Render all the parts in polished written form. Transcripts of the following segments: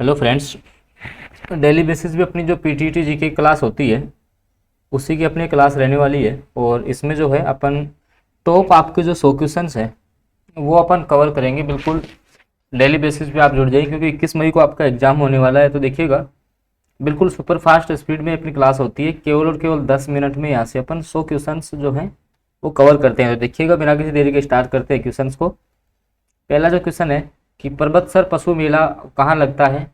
Hello friends. Daily basis पे अपनी जो पीटीटी जी की क्लास होती है उसी की अपनी क्लास रहने वाली है और इसमें जो है अपन टॉप आपके जो 100 क्वेश्चंस हैं वो अपन कवर करेंगे। बिल्कुल डेली बेसिस पे आप जुड़ जाइए क्योंकि 21 मई को आपका एग्जाम होने वाला है। तो देखिएगा बिल्कुल सुपर फास्ट स्पीड में अपनी क्लास होती है। केवल और केवल 10 मिनट में यहाँ से अपन 100 क्वेश्चंस जो हैं वो कवर करते हैं। तो देखिएगा बिना किसी देरी के स्टार्ट करते हैं क्वेश्चंस को। पहला जो क्वेश्चन है कि पर्वतसर पशु मेला कहाँ लगता है।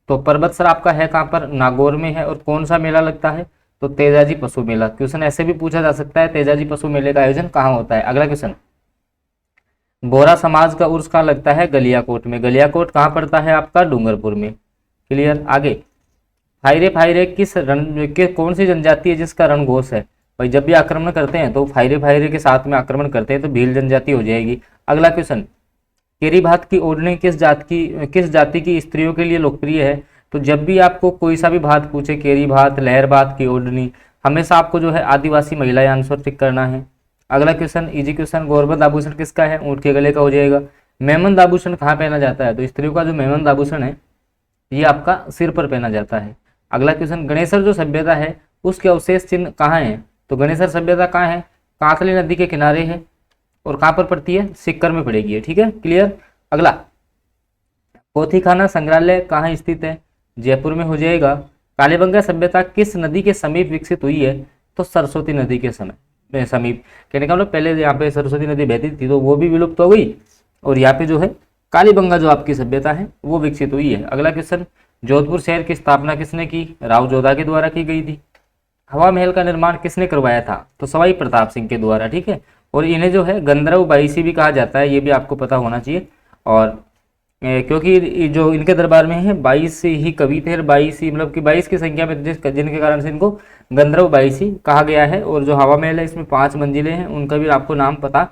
तो पर्वतसर आपका है कहाँ पर, नागौर में है। और कौन सा मेला लगता है, तो तेजाजी पशु मेला। क्वेश्चन ऐसे भी पूछा जा सकता है, तेजाजी पशु मेले का आयोजन कहाँ होता है। अगला क्वेश्चन, बोरा समाज का उर्स कहाँ लगता है, गलियाकोट में। गलियाकोट कहाँ पड़ता है आपका, डूंगरपुर में। क्लियर। आगे, फायरे फायरे किस कौन सी जनजाति है जिसका रणघोष है। भाई जब भी आक्रमण करते हैं तो फायरे फायरे के साथ में आक्रमण करते हैं तो भील जनजाति हो जाएगी। अगला क्वेश्चन, केरी भात की ओढ़नी किस जाति की स्त्रियों के लिए लोकप्रिय है। तो जब भी आपको कोई सा भी भात पूछे, केरी भात, लहर भात की ओढ़नी, हमेशा आपको जो है आदिवासी महिलाएं आंसर टिक करना है। अगला क्वेश्चन, इजी क्वेश्चन, गौरबंद आभूषण किसका है, ऊँट के गले का हो जाएगा। मेमंद आभूषण कहाँ पहना जाता है, तो स्त्रियों का जो मेमंद आभूषण है ये आपका सिर पर पहना जाता है। अगला क्वेश्चन, गणेशर जो सभ्यता है उसके अवशेष चिन्ह कहाँ है। तो गणेशर सभ्यता कहाँ है, कांतली नदी के किनारे है। और कहाँ पर पड़ती है, सिक्कर में पड़ेगी। ठीक है, क्लियर। अगला, पोथीखाना संग्रहालय कहाँ स्थित है, जयपुर में हो जाएगा। कालीबंगा सभ्यता किस नदी के समीप विकसित हुई है, तो सरस्वती नदी के समीप। कहने का मतलब पहले यहाँ पे सरस्वती नदी बहती थी तो वो भी विलुप्त हो गई और यहाँ पे जो है कालीबंगा जो आपकी सभ्यता है वो विकसित हुई है। अगला क्वेश्चन, जोधपुर शहर की स्थापना किसने की, राव जोधा के द्वारा की गई थी। हवा महल का निर्माण किसने करवाया था, तो सवाई प्रताप सिंह के द्वारा। ठीक है, और इन्हें जो है गंधर्व बाईसी भी कहा जाता है, ये भी आपको पता होना चाहिए। और क्योंकि जो इनके दरबार में है 22 ही कवि थे, 22 ही मतलब कि 22 की संख्या में जिनके कारण से इनको गंधर्व बाईसी कहा गया है। और जो हवा महल है इसमें 5 मंजिलें हैं, उनका भी आपको नाम पता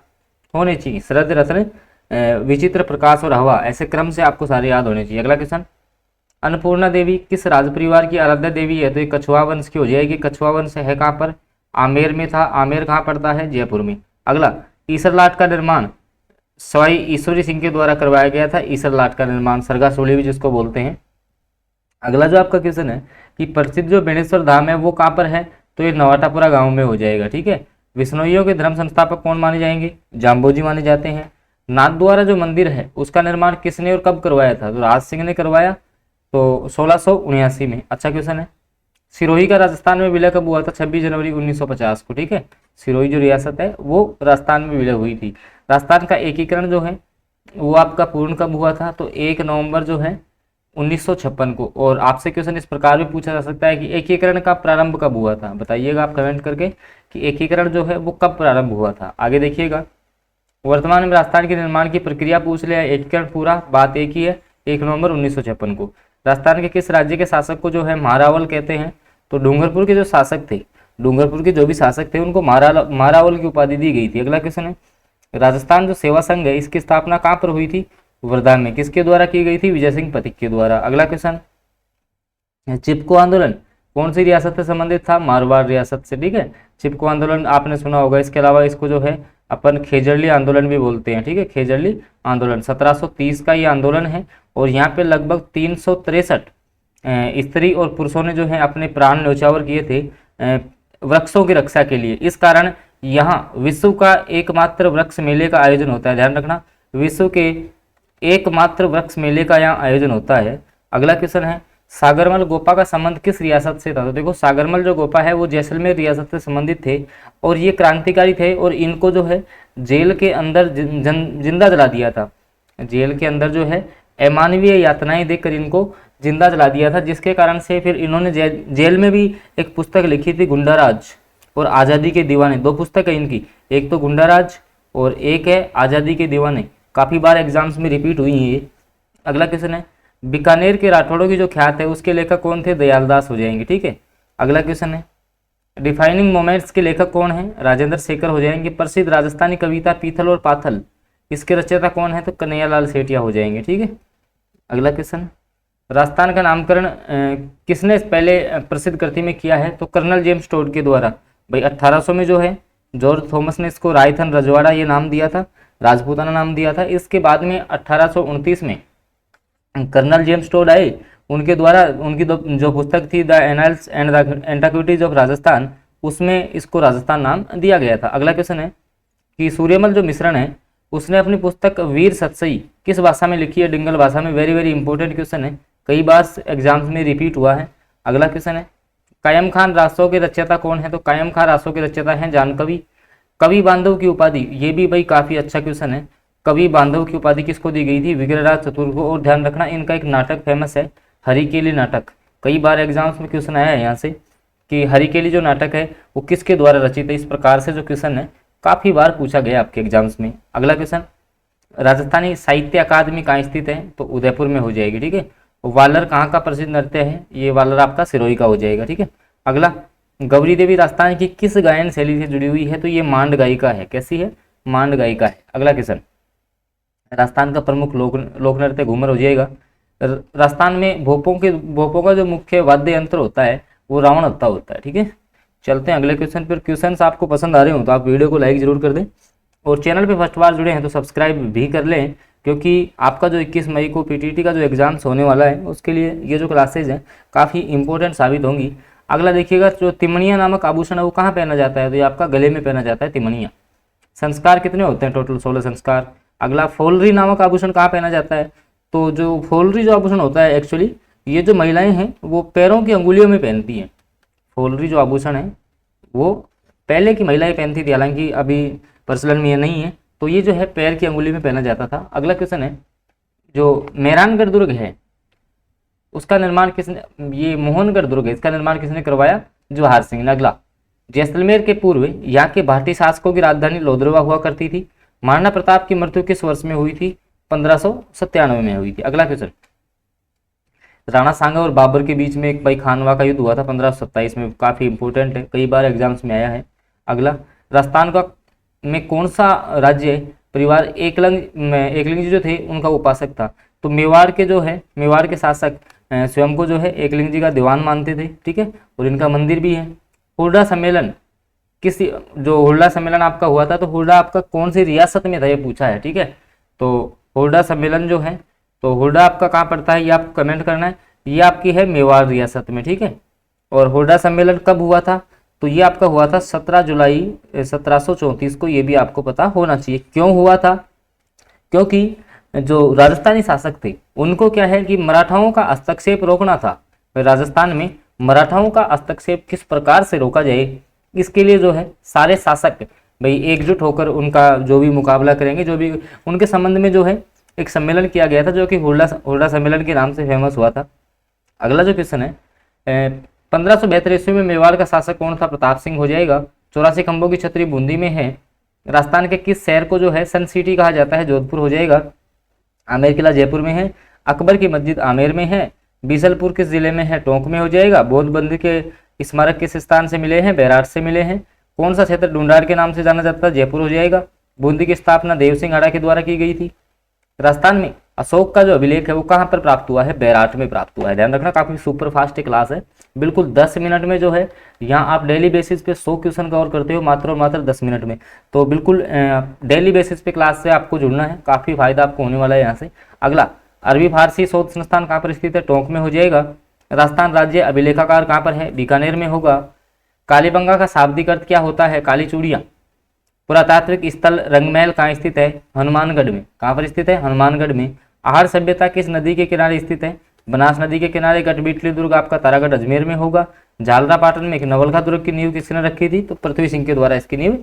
होने चाहिए। शरद रत्न, विचित्र प्रकाश और हवा, ऐसे क्रम से आपको सारे याद होने चाहिए। अगला क्वेश्चन, अन्नपूर्णा देवी किस राज परिवार की आराध्य देवी है, तो ये कछुआ वंश की हो जाएगी। कछुआ वंश है कहाँ पर, आमेर में था। आमेर कहाँ पड़ता है, जयपुर में। अगला, ईसरलाट का निर्माण सवाई ईश्वरी सिंह के द्वारा करवाया गया था। ईसरलाट का निर्माण, सरगा सोली भी जिसको बोलते हैं। अगला जो आपका क्वेश्चन है कि प्रसिद्ध जो बेणेश्वर धाम है वो कहाँ पर है, तो ये नवाटापुरा गांव में हो जाएगा। ठीक है, विष्णोइयों के धर्म संस्थापक कौन माने जाएंगे, जाम्बोजी माने जाते हैं। नाथद्वारा जो मंदिर है उसका निर्माण किसने और कब करवाया था, तो राज सिंह ने करवाया, तो 1679 में। अच्छा क्वेश्चन है, सिरोही का राजस्थान में विलय कब हुआ था, 26 जनवरी 1950 को। ठीक है, सिरोही जो रियासत है वो राजस्थान में विलय हुई थी। राजस्थान का एकीकरण जो है वो आपका पूर्ण कब हुआ था, तो 1 नवंबर जो है 1956 को। और आपसे क्वेश्चन इस प्रकार भी पूछा जा सकता है कि एकीकरण का प्रारंभ कब हुआ था, बताइएगा आप कमेंट करके कि एकीकरण जो है वो कब प्रारंभ हुआ था। आगे देखिएगा, वर्तमान में राजस्थान के निर्माण की प्रक्रिया पूछ लिया, एकीकरण पूरा, बात एक ही है, 1 नवंबर 1956 को। राजस्थान के किस राज्य के शासक को जो है महारावल कहते हैं, तो डूंगरपुर के जो शासक थे, डूंगरपुर के जो भी शासक थे उनको महारावल की उपाधि दी गई थी। अगला क्वेश्चन है, राजस्थान जो सेवा संघ है इसकी स्थापना कहाँ पर हुई थी, वर्धा में। किसके द्वारा की गई थी, विजय सिंह पथिक के द्वारा। अगला क्वेश्चन, चिपको आंदोलन कौन सी रियासत से संबंधित था, मारवाड़ रियासत से। ठीक है, चिपको आंदोलन आपने सुना होगा। इसके अलावा इसको जो है अपन खेजड़ली आंदोलन भी बोलते हैं। ठीक है, खेजड़ली आंदोलन 1730 का ये आंदोलन है और यहाँ पे लगभग 363 स्त्री और पुरुषों ने जो है अपने प्राण न्यौछावर किए थे वृक्षों की रक्षा के लिए। इस कारण यहाँ विश्व का एकमात्र वृक्ष मेले का आयोजन होता है। ध्यान रखना, विश्व के एकमात्र वृक्ष मेले का यहाँ आयोजन होता है। अगला क्वेश्चन है, सागरमल गोपा का संबंध किस रियासत से था, तो देखो सागरमल जो गोपा है वो जैसलमेर रियासत से संबंधित थे और ये क्रांतिकारी थे और इनको जो है जेल के अंदर जिंदा जला दिया था। जेल के अंदर जो है अमानवीय यातनाएं देकर इनको जिंदा जला दिया था, जिसके कारण से फिर इन्होंने जेल में भी एक पुस्तक लिखी थी, गुंडाराज और आज़ादी के दीवाने। 2 पुस्तक है इनकी, एक तो गुंडाराज और एक है आज़ादी के दीवाने। काफ़ी बार एग्जाम्स में रिपीट हुई है ये। अगला क्वेश्चन है, बीकानेर के राठौड़ों की जो ख्यात है उसके लेखक कौन थे, दयालदास हो जाएंगे। ठीक है, अगला क्वेश्चन है, डिफाइनिंग मोमेंट्स के लेखक कौन है, राजेंद्र शेखर हो जाएंगे। प्रसिद्ध राजस्थानी कविता पीथल और पाथल इसके रचयिता कौन है, तो कन्हैयालाल सेठिया हो जाएंगे। ठीक है, अगला क्वेश्चन, राजस्थान का नामकरण किसने पहले प्रसिद्ध कृति में किया है, तो कर्नल जेम्स टोड के द्वारा। भाई 1800 में जो है जॉर्ज थॉमस ने इसको रायथन रजवाड़ा ये नाम दिया था, राजपूताना नाम दिया था। इसके बाद में 1829 में कर्नल जेम्स टोड आए, उनके द्वारा उनकी जो पुस्तक थी the annals and the antiquities of Rajasthan, उसमें इसको राजस्थान नाम दिया गया था। अगला क्वेश्चन है कि सूर्यमल जो मिश्रण है उसने अपनी पुस्तक वीर सतसई किस भाषा में लिखी है? डिंगल भाषा में। वेरी वेरी इंपॉर्टेंट क्वेश्चन है, कई बार एग्जाम्स में रिपीट हुआ है। अगला क्वेश्चन है कायम खान रासों के रचयिता कौन है? तो कायम खान रासों के रचयिता हैं जानकवि। कवि बांधव की उपाधि, ये भी भाई काफी अच्छा क्वेश्चन है। कवि बांधव की उपाधि किसको दी गई थी? विग्रहराज चतुर्थ को। और ध्यान रखना इनका एक नाटक फेमस है, हरिकेली नाटक। कई बार एग्जाम्स में क्वेश्चन आया है यहाँ से कि हरिकेली जो नाटक है वो किसके द्वारा रचित है। इस प्रकार से जो क्वेश्चन है काफी बार पूछा गया आपके एग्जाम्स में। अगला क्वेश्चन राजस्थानी साहित्य अकादमी कहाँ स्थित है? तो उदयपुर में हो जाएगी, ठीक है। वालर कहाँ का प्रसिद्ध नृत्य है? ये वालर आपका सिरोही का हो जाएगा, ठीक है। अगला गौरी देवी राजस्थान की किस गायन शैली से जुड़ी हुई है? तो ये मांड गायिका है। कैसी है? मांड गायिका है। अगला क्वेश्चन राजस्थान का प्रमुख लोक नृत्य घूमर हो जाएगा। राजस्थान में भोपों का जो मुख्य वाद्य यंत्र होता है वो रावण हत्था होता है, ठीक है। चलते हैं अगले क्वेश्चन पर। क्वेश्चंस आपको पसंद आ रहे हो तो आप वीडियो को लाइक जरूर कर दें और चैनल पे फर्स्ट बार जुड़े हैं तो सब्सक्राइब भी कर लें, क्योंकि आपका जो 21 मई को पीटीटी का जो एग्जाम्स होने वाला है उसके लिए ये जो क्लासेज हैं काफ़ी इंपॉर्टेंट साबित होंगी। अगला देखिएगा जो तिमणिया नामक आभूषण है वो कहाँ पहना जाता है? तो ये आपका गले में पहना जाता है तिमणिया। संस्कार कितने होते हैं? टोटल 16 संस्कार। अगला फोलरी नामक आभूषण कहाँ पहना जाता है? तो जो फोलरी जो आभूषण होता है एक्चुअली ये जो महिलाएं हैं वो पैरों की अंगुलियों में पहनती हैं। फोलरी जो आभूषण है वो पहले की महिलाएं पहनती थी, हालांकि अभी प्रचलन में ये नहीं है। तो ये जो है पैर की अंगुली में पहना जाता था। अगला क्वेश्चन है जो मेहरानगढ़ दुर्ग है उसका निर्माण किसने? ये मोहनगढ़ दुर्ग है, इसका निर्माण किसने करवाया? जवाहर सिंह ने। अगला जैसलमेर के पूर्व यहाँ के भाटी शासकों की राजधानी लोधरवा हुआ करती थी। महाराणा प्रताप की मृत्यु किस वर्ष में हुई थी? 1597 में हुई थी। अगला क्वेश्चन राणा सांगा और बाबर के बीच में एक भाई खानवा का युद्ध हुआ था 1527 में। काफी इंपोर्टेंट है, कई बार एग्जाम्स में आया है। अगला राजस्थान का में कौन सा राज्य परिवार एकलिंग जो थे उनका उपासक था? तो मेवाड़ के जो है मेवाड़ के शासक स्वयं को जो है एकलिंग जी का दीवान मानते थे, ठीक है। और इनका मंदिर भी है। हुर्डा सम्मेलन जो हुर्डा सम्मेलन आपका हुआ था तो हुर्डा आपका कौन सी रियासत में था ये पूछा है, ठीक है। तो हुर्डा सम्मेलन जो है तो हुर्डा आपका कहाँ पड़ता है ये आपको कमेंट करना है। ये आपकी है मेवाड़ रियासत में, ठीक है। और हुर्डा सम्मेलन कब हुआ था? तो ये आपका हुआ था 17 जुलाई 1734 को। ये भी आपको पता होना चाहिए। क्यों हुआ था? क्योंकि जो राजस्थानी शासक थे उनको क्या है कि मराठाओं का हस्तक्षेप रोकना था। राजस्थान में मराठाओं का हस्तक्षेप किस प्रकार से रोका जाए इसके लिए जो है सारे शासक भाई एकजुट होकर उनका जो भी मुकाबला करेंगे, जो भी उनके संबंध में जो है एक सम्मेलन किया गया था जो कि हुर्डा सम्मेलन के नाम से फेमस हुआ था। अगला जो क्वेश्चन है 1572 ईस्वी में मेवाड़ का शासक कौन था? प्रताप सिंह हो जाएगा। 84 खंभों की छतरी बूंदी में है। राजस्थान के किस शहर को जो है सन सिटी कहा जाता है? जोधपुर हो जाएगा। आमेर किला जयपुर में है। अकबर की मस्जिद आमेर में है। बीसलपुर किस जिले में है? टोंक में हो जाएगा। बौद्ध बंदी के स्मारक किस स्थान से मिले हैं? बैराट से मिले हैं। कौन सा क्षेत्र ढूंढार के नाम से जाना जाता है? जयपुर हो जाएगा। बूंदी की स्थापना देव सिंह आड़ा के द्वारा की गई थी। राजस्थान में अशोक का जो अभिलेख है वो कहाँ पर प्राप्त हुआ है? बैराट में प्राप्त हुआ है। ध्यान रखना काफी सुपर फास्ट क्लास है, बिल्कुल 10 मिनट में जो है यहाँ आप डेली बेसिस पे 100 क्वेश्चन कवर करते हो मात्र और मात्र 10 मिनट में। तो बिल्कुल डेली बेसिस पे क्लास से आपको जुड़ना है, काफी फायदा आपको होने वाला है यहाँ से। अगला अरबी फारसी शोध संस्थान कहाँ पर स्थित है? टोंक में हो जाएगा। राजस्थान राज्य अभिलेखागार कहाँ पर है? बीकानेर में होगा। कालीबंगा का शाब्दिक अर्थ क्या होता है? काली चूड़ियाँ। पुरातात्विक स्थल रंगमहल कहाँ स्थित है? हनुमानगढ़ में। कहाँ पर स्थित है? हनुमानगढ़ में। आहार सभ्यता किस नदी के किनारे स्थित है? बनास नदी के किनारे। गढ़बिटली दुर्ग आपका तारागढ़ अजमेर में होगा। झालरा पाटन में एक नवलखा दुर्ग की नींव किसने रखी थी? तो पृथ्वी सिंह के द्वारा इसकी नींव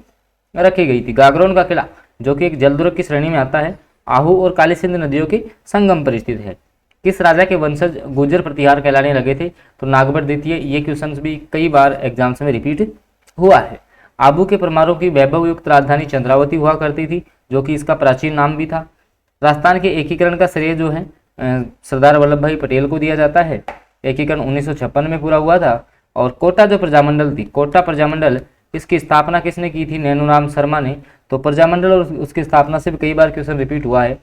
रखी गई थी। गागरोन का किला जो कि एक जल दुर्ग की श्रेणी में आता है, आहू और काली सिंध नदियों के संगम पर स्थित है। किस राजा के वंशज गुर्जर प्रतिहार कहलाने लगे थे? तो नागबर द्वितीय। ये क्वेश्चन भी कई बार एग्जाम्स में रिपीट हुआ है। आबू के परमारों की वैभव युक्त राजधानी चंद्रावती हुआ करती थी, जो कि इसका प्राचीन नाम भी था। राजस्थान के एकीकरण का श्रेय जो है सरदार वल्लभ भाई पटेल को दिया जाता है। एकीकरण 1956 में पूरा हुआ था। और कोटा जो प्रजामंडल थी, कोटा प्रजामंडल, इसकी स्थापना किसने की थी? नैनूराम शर्मा ने। तो प्रजामंडल और उसकी स्थापना से भी कई बार क्वेश्चन रिपीट हुआ है।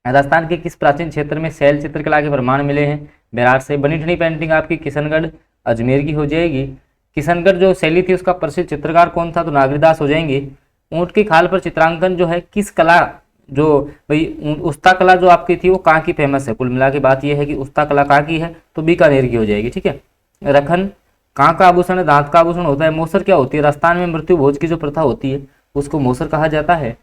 राजस्थान के किस प्राचीन क्षेत्र में शैल चित्रकला के प्रमाण मिले हैं? बैराट से। बनी ठनी पेंटिंग आपकी किशनगढ़ अजमेर की हो जाएगी। किशनगढ़ जो शैली थी उसका प्रसिद्ध चित्रकार कौन था? तो नागरीदास हो जाएंगे। ऊंट की खाल पर चित्रांकन जो है किस कला जो भाई उस्ता कला जो आपकी थी वो कहाँ की फेमस है, कुल मिला के बात ये है कि उस्ता कला कहाँ की है, तो बीकानेर की हो जाएगी। ठीक है। रखन कहाँ का आभूषण है, दांत का आभूषण होता है। मोसर क्या होती है, राजस्थान में मृत्यु भोज की जो प्रथा होती है उसको मोसर कहा जाता है।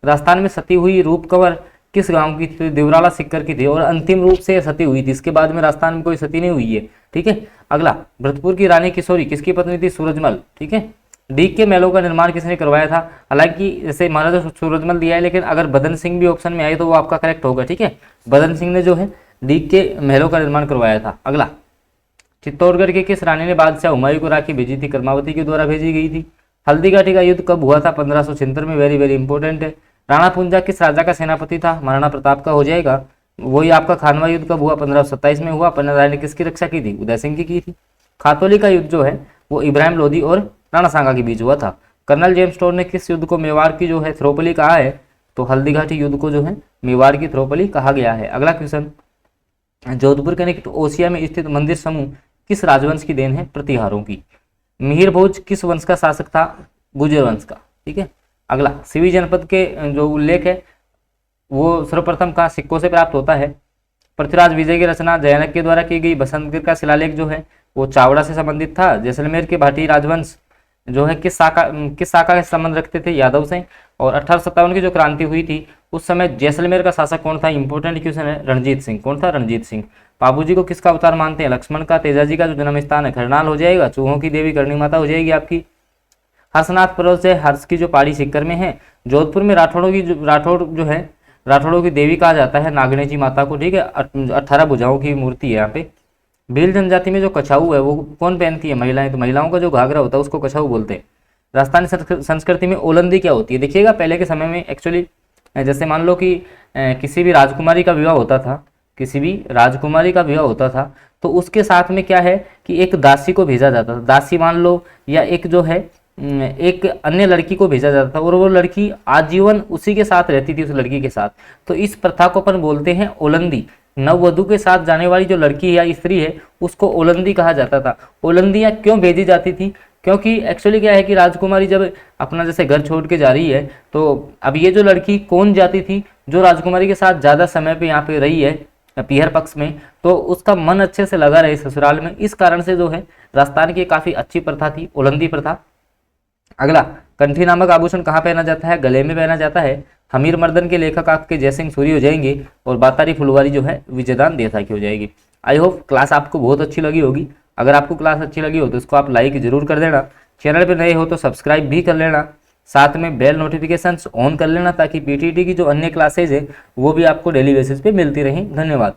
राजस्थान में सती हुई रूप कंवर किस गांव की थी, दिवराला सिक्कर की थी, और अंतिम रूप से सती हुई थी, इसके बाद में राजस्थान में कोई सती नहीं हुई है। ठीक है। अगला, भरतपुर की रानी किशोरी किसकी पत्नी थी, सूरजमल। ठीक है। डीग के महलों का निर्माण किसने करवाया था, हालांकि जैसे माना तो सूरजमल दिया है, लेकिन अगर बदन सिंह भी ऑप्शन में आए तो वो आपका करेक्ट होगा। ठीक है। बदन सिंह ने जो है डीग के महलों का निर्माण करवाया था। अगला, चित्तौड़गढ़ के किस रानी ने बादशाह हुमायूं को राखी भेजी थी, कर्मावती के द्वारा भेजी गई थी। हल्दीघाटी का युद्ध कब हुआ था, 1576 में, वेरी वेरी इंपॉर्टेंट है। राणा पूंजा किस राजा का सेनापति था, महाराणा प्रताप का हो जाएगा। वही आपका खानवा युद्ध कब हुआ, 1527 में हुआ। पन्ना राय ने किसकी रक्षा की थी, उदय सिंह की थी। खातौली का युद्ध जो है वो इब्राहिम लोधी और राणा सांगा के बीच हुआ था। कर्नल जेम्स टोर ने किस युद्ध को मेवाड़ की जो है थ्रोपली कहा है, तो हल्दीघाटी युद्ध को जो है मेवाड़ की थ्रोपली कहा गया है। अगला क्वेश्चन, जोधपुर के निकट ओसिया में स्थित मंदिर समूह किस राजवंश की देन है, प्रतिहारों की। मिहिर भोज किस वंश का शासक था, गुर्जर वंश का। ठीक है। अगला, सिवी जनपद के जो उल्लेख है वो सर्वप्रथम कहाँ, सिक्कों से प्राप्त होता है। पृथ्वीराज विजय की रचना जैनक के द्वारा की गई बसंतगीर का शिलालेख जो है वो चावड़ा से संबंधित था। जैसलमेर के भाटी राजवंश जो है किस शाखा के संबंध रखते थे, यादव से। और 1857 की जो क्रांति हुई थी उस समय जैसलमेर का शासक कौन था, इंपॉर्टेंट क्वेश्चन है, रणजीत सिंह। कौन था, रणजीत सिंह। बाबूजी को किसका अवतार मानते हैं, लक्ष्मण का। तेजाजी का जो जन्म स्थान है खरनाल हो जाएगा। चूहों की देवी करणी माता हो जाएगी आपकी। हर्षनाथ पर्वत से हर्ष की जो पहाड़ी सीकर में है। जोधपुर में राठौड़ों की देवी कहा जाता है नागणी जी माता को। ठीक है। 18 भुजाओं की मूर्ति है यहाँ पे। भील जनजाति में जो कछाऊ है वो कौन पहनती है, महिलाएं। तो महिलाओं का जो घाघरा होता है उसको कछाऊ बोलते हैं। राजस्थानी संस्कृति में ओलंदी क्या होती है, देखिएगा पहले के समय में एक्चुअली जैसे मान लो कि किसी भी राजकुमारी का विवाह होता था, तो उसके साथ में क्या है कि एक दासी को भेजा जाता था, दासी मान लो, या एक जो है एक अन्य लड़की को भेजा जाता था, और वो लड़की आजीवन उसी के साथ रहती थी, उस लड़की के साथ। तो इस प्रथा को अपन बोलते हैं ओलंदी। नववधु के साथ जाने वाली जो लड़की या स्त्री है उसको ओलंदी कहा जाता था। ओलंदियाँ क्यों भेजी जाती थी, क्योंकि एक्चुअली क्या है कि राजकुमारी जब अपना जैसे घर छोड़ के जा रही है, तो अब ये जो लड़की कौन जाती थी, जो राजकुमारी के साथ ज़्यादा समय पे यहाँ पे रही है पीहर पक्ष में, तो उसका मन अच्छे से लगा रहे ससुराल में, इस कारण से जो है राजस्थान की काफ़ी अच्छी प्रथा थी ओलंदी प्रथा। अगला, कंठी नामक आभूषण कहाँ पहना जाता है, गले में पहना जाता है। हमीर मर्दन के लेखक आपके जयसिंह सूरी हो जाएंगे, और बातारी फुलवारी जो है विजयदान देसाई की हो जाएगी। आई होप क्लास आपको बहुत अच्छी लगी होगी। अगर आपको क्लास अच्छी लगी हो तो इसको आप लाइक जरूर कर देना, चैनल पर नए हो तो सब्सक्राइब भी कर लेना, साथ में बेल नोटिफिकेशंस ऑन कर लेना, ताकि पीटीटी की जो अन्य क्लासेज है वो भी आपको डेली बेसिस पे मिलती रहें। धन्यवाद।